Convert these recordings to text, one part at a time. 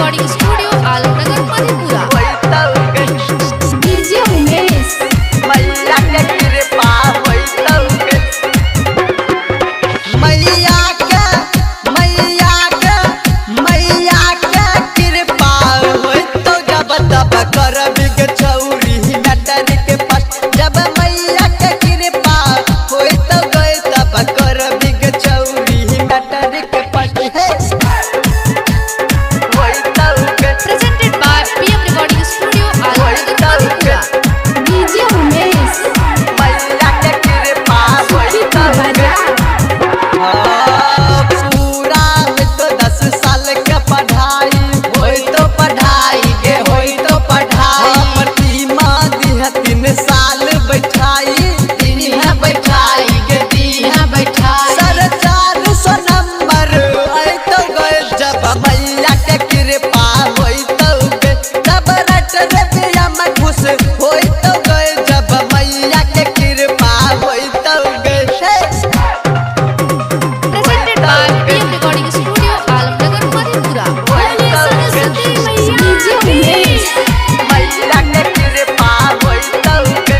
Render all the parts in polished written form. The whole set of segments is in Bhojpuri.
Recording studio Alamnagar Madhepura. DJ Umesh मैया के कृपा होइतौके मैया के कृपा होइतौ जब तब करबी के छौरी मैटर के पास जब मैया के कृपा होइतौ गए तब करबी के छौरी मैटर के पास होइतौके presented by PM recording studio Alamnagar Madhepura. DJ Umesh मैया के कृपा होइतौके पूरा में तो 10 साल के पढ़ाई होई तो पढ़ाई गे होई तो पढ़ाई प्रतिमा दिह 3 साल बैठाई दिह बैठाई गे दिह बैठाई सर 400 नंबर आई तो गए जब मैया के कृपा होई तो गे तब रट रे पिया में खुश होई तो गए जब मैया के कृपा होई तो गे presented by PM recording studio Alamnagar Madhepura. DJ Umesh मैया के कृपा होइतौके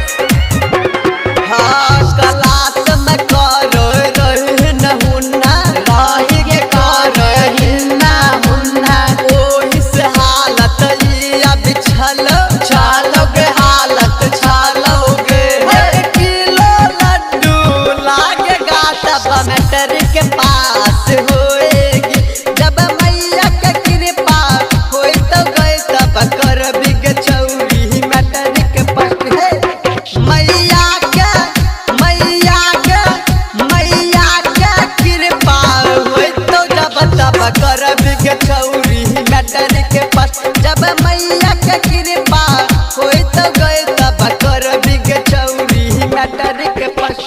हाँ क्लास में करो रही नहुना रही के करो हिन्ना हुन्ना ओही से हालत ई अब छलोगे हालत छलोगे 1 किलो लड्डू लागेगा तब मैटर के पास होएगी जब मैया के कृपा होई तो गए तब करबी के छौरी मैटर के पास मैया के कृपा होई तो जब तब करबी के छौरी मैटर के पास जब मैया के कृपा होई तो गए तब करबी के छौरी मैटर के पास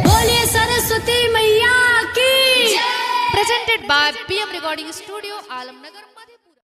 बोलिए सरस्वती मैया की। Presented by PM recording studio Alamnagar Madhepura.